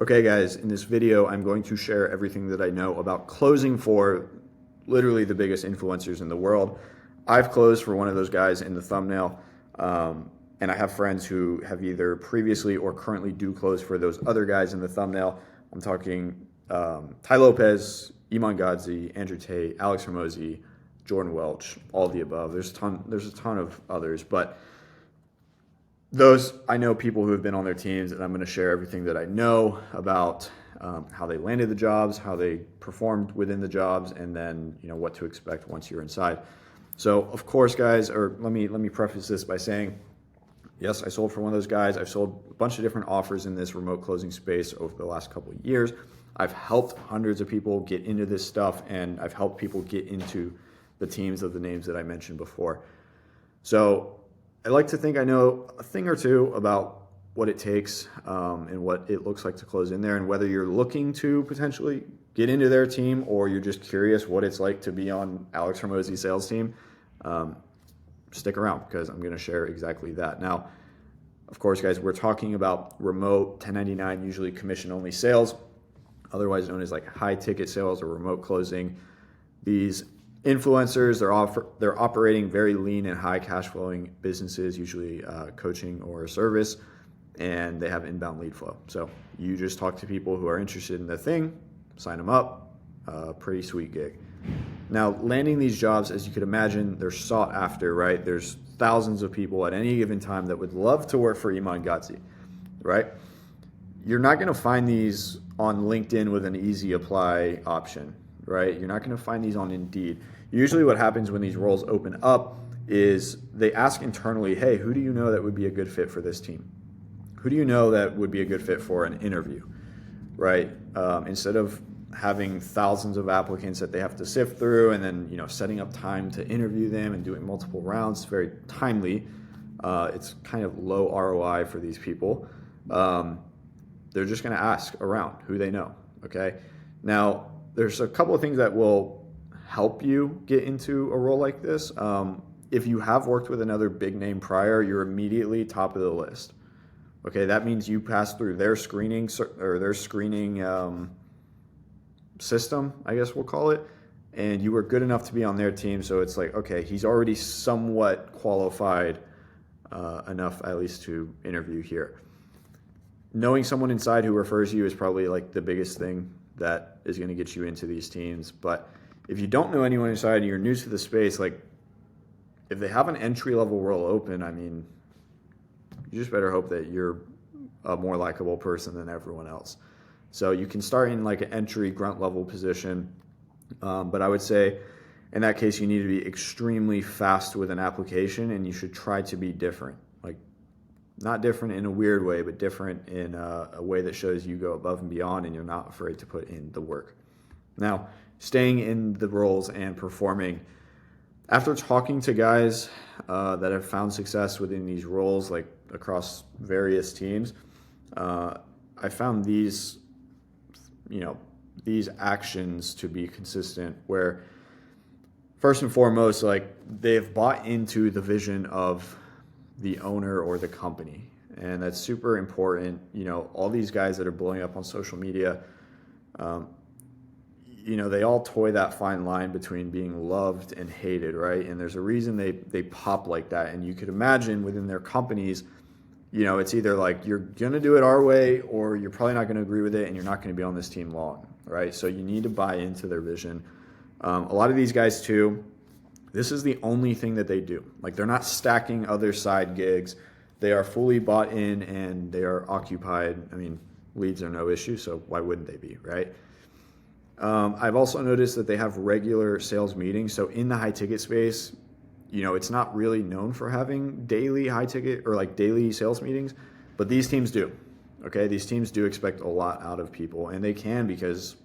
Okay guys, in this video I'm going to share everything that I know about closing for literally the biggest influencers in the world. I've closed for one of those guys in the thumbnail, and I have friends who have either previously or currently do close for those other guys in the thumbnail. I'm talking Tai Lopez, Iman Gadzhi, Andrew Tate, Alex Hormozi, Jordan Welch, all of the above. There's a ton of others, but those, I know people who have been on their teams, and I'm going to share everything that I know about how they landed the jobs, how they performed within the jobs, and then what to expect once you're inside. So, of course, guys, or let me preface this by saying, yes, I sold for one of those guys. I've sold a bunch of different offers in this remote closing space over the last couple of years. I've helped hundreds of people get into this stuff, and I've helped people get into the teams of the names that I mentioned before. So I like to think I know a thing or two about what it takes and what it looks like to close in there, and whether you're looking to potentially get into their team or you're just curious what it's like to be on Alex Hormozi's sales team, stick around because I'm going to share exactly that. Now, of course, guys, we're talking about remote 1099, usually commission-only sales, otherwise known as like high-ticket sales or remote closing. These influencers, they're operating very lean and high cash flowing businesses, usually coaching or service, and they have inbound lead flow. So you just talk to people who are interested in the thing, sign them up, pretty sweet gig. Now, landing these jobs, as you could imagine, they're sought after, right? There's thousands of people at any given time that would love to work for Iman Gadzhi, right? You're not going to find these on LinkedIn with an easy apply option, right? You're not going to find these on Indeed. Usually what happens when these roles open up is they ask internally, hey, who do you know that would be a good fit for this team? Who do you know that would be a good fit for an interview, right? Instead of having thousands of applicants that they have to sift through and then setting up time to interview them and doing multiple rounds, it's very timely. It's kind of low ROI for these people. They're just going to ask around who they know, okay? Now, there's a couple of things that will help you get into a role like this. If you have worked with another big name prior, you're immediately top of the list. Okay, that means you passed through their screening or their screening system, I guess we'll call it, and you were good enough to be on their team. So it's like, okay, he's already somewhat qualified enough at least to interview here. Knowing someone inside who refers you is probably like the biggest thing that is going to get you into these teams. But if you don't know anyone inside and you're new to the space, like if they have an entry-level role open, I mean, you just better hope that you're a more likable person than everyone else. So you can start in like an entry grunt level position, but I would say in that case you need to be extremely fast with an application, and you should try to be different. Like not different in a weird way, but different in a way that shows you go above and beyond and you're not afraid to put in the work. Now, staying in the roles and performing. After talking to guys that have found success within these roles, like across various teams, I found these actions to be consistent, where first and foremost, like they've bought into the vision of the owner or the company. And that's super important. All these guys that are blowing up on social media, they all toy that fine line between being loved and hated, right? And there's a reason they pop like that. And you could imagine within their companies, it's either like you're going to do it our way or you're probably not going to agree with it and you're not going to be on this team long, right? So you need to buy into their vision. A lot of these guys too, this is the only thing that they do. Like they're not stacking other side gigs. They are fully bought in and they are occupied. I mean, leads are no issue, so why wouldn't they be, right? I've also noticed that they have regular sales meetings. So in the high ticket space, it's not really known for having daily high ticket or like daily sales meetings, but these teams do. Okay, these teams do expect a lot out of people, and they can because,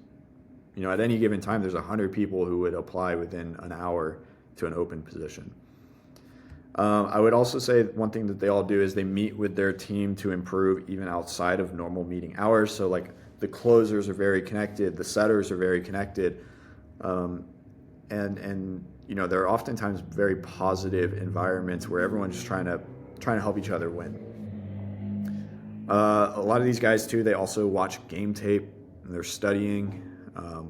at any given time, there's 100 people who would apply within an hour to an open position. I would also say one thing that they all do is they meet with their team to improve even outside of normal meeting hours. So like the closers are very connected, the setters are very connected, and there are oftentimes very positive environments where everyone's just trying to help each other win. A lot of these guys too, they also watch game tape and they're studying.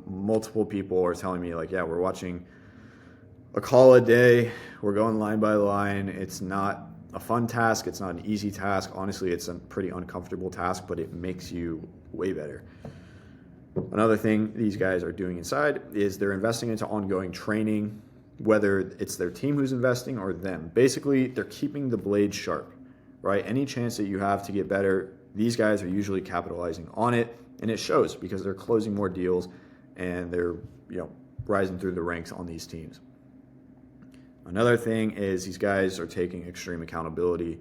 Multiple people are telling me like, yeah, we're watching a call a day. We're going line by line. It's not a fun task. It's not an easy task. Honestly, it's a pretty uncomfortable task, but it makes you way better. Another thing these guys are doing inside is they're investing into ongoing training, whether it's their team who's investing or them. Basically, they're keeping the blade sharp, right? Any chance that you have to get better, these guys are usually capitalizing on it, and it shows because they're closing more deals and they're, rising through the ranks on these teams. Another thing is these guys are taking extreme accountability.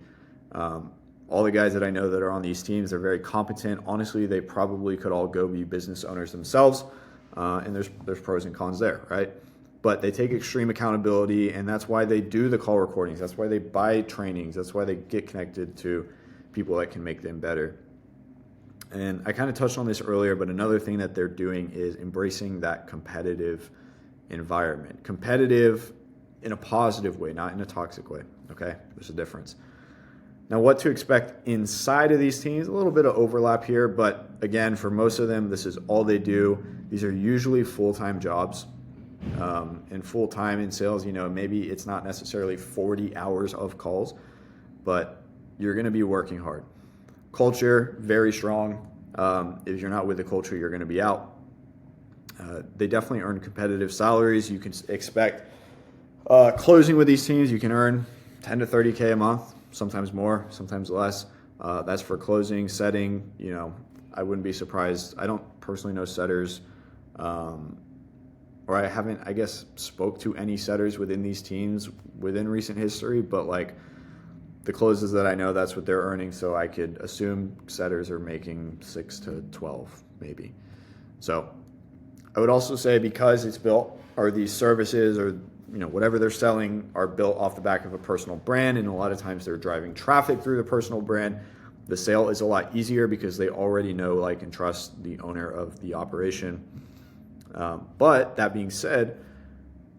All the guys that I know that are on these teams, they're very competent. Honestly, they probably could all go be business owners themselves, and there's pros and cons there, right? But they take extreme accountability, and that's why they do the call recordings. That's why they buy trainings. That's why they get connected to people that can make them better. And I kind of touched on this earlier, but another thing that they're doing is embracing that competitive environment. Competitive in a positive way, not in a toxic way, okay? There's a difference. Now, what to expect inside of these teams, a little bit of overlap here, but again, for most of them, this is all they do. These are usually full-time jobs. And full-time in sales, maybe it's not necessarily 40 hours of calls, but you're going to be working hard. Culture, very strong. If you're not with the culture, you're going to be out. They definitely earn competitive salaries. You can expect closing with these teams, you can earn 10 to 30K a month, sometimes more, sometimes less. That's for closing, setting. I wouldn't be surprised. I don't personally know setters, or I haven't, I guess, spoke to any setters within these teams within recent history, but like the closes that I know, that's what they're earning. So I could assume setters are making 6 to 12 maybe. So I would also say because it's built, or these services or whatever they're selling are built off the back of a personal brand, and a lot of times they're driving traffic through the personal brand. The sale is a lot easier because they already know, like, and trust the owner of the operation. But that being said,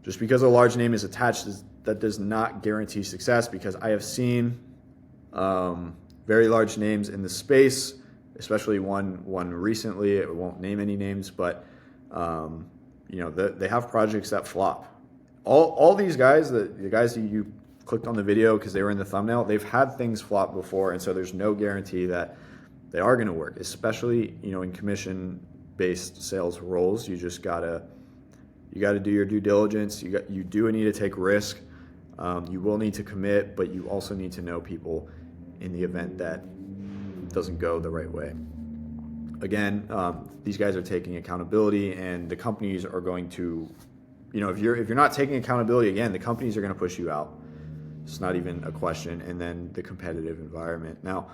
just because a large name is attached, that does not guarantee success, because I have seen very large names in the space, especially one recently. I won't name any names, but they have projects that flop. All these guys, the guys that you clicked on the video because they were in the thumbnail, they've had things flop before, and so there's no guarantee that they are going to work, especially in commission-based sales roles. You just gotta do your due diligence. You do need to take risk. You will need to commit, but you also need to know people in the event that doesn't go the right way. Again, these guys are taking accountability, and the companies are going to, if you're not taking accountability, again, the companies are going to push you out. It's not even a question. And then the competitive environment. Now,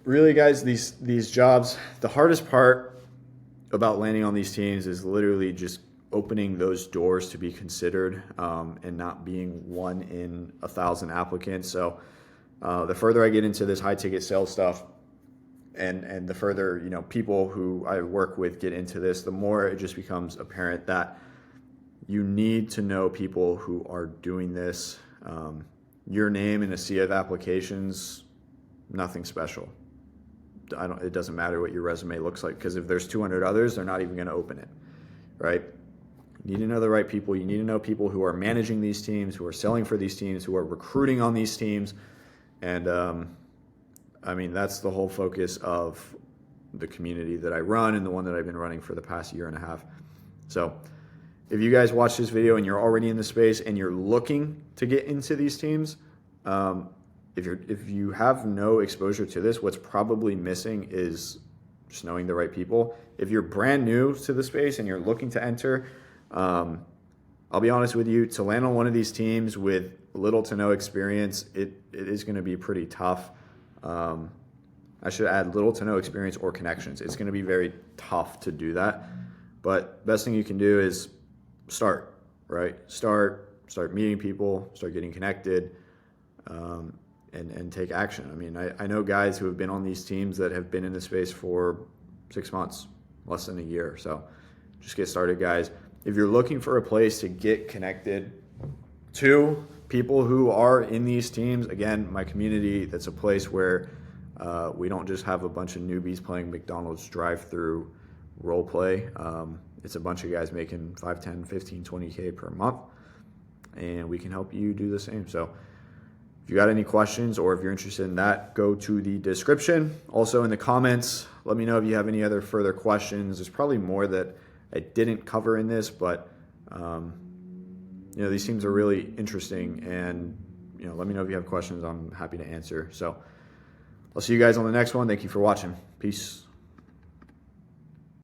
really, guys, these jobs, the hardest part about landing on these teams is literally just opening those doors to be considered, and not being one in 1,000 applicants. So the further I get into this high ticket sales stuff, and the further people who I work with get into this, the more it just becomes apparent that you need to know people who are doing this. Your name in a sea of applications, nothing special. It doesn't matter what your resume looks like, because if there's 200 others, they're not even going to open it, right? You need to know the right people. You need to know people who are managing these teams, who are selling for these teams, who are recruiting on these teams. And that's the whole focus of the community that I run, and the one that I've been running for the past year and a half. So if you guys watch this video and you're already in the space and you're looking to get into these teams, if you have no exposure to this, what's probably missing is just knowing the right people. If you're brand new to the space and you're looking to enter, I'll be honest with you, to land on one of these teams with little to no experience, it is going to be pretty tough. I should add little to no experience or connections. It's going to be very tough to do that. But best thing you can do is start, right? Start meeting people, start getting connected, and take action. I know guys who have been on these teams that have been in the space for 6 months, less than a year. So just get started, guys. If you're looking for a place to get connected to people who are in these teams, again, my community, that's a place where We don't just have a bunch of newbies playing McDonald's drive-through role play. It's a bunch of guys making 5, 10, 15, 20K per month, and we can help you do the same. So if you got any questions or if you're interested in that, go to the description. Also in the comments, let me know if you have any other further questions. There's probably more that I didn't cover in this, but these teams are really interesting, and let me know if you have questions. I'm happy to answer. So I'll see you guys on the next one. Thank you for watching. Peace.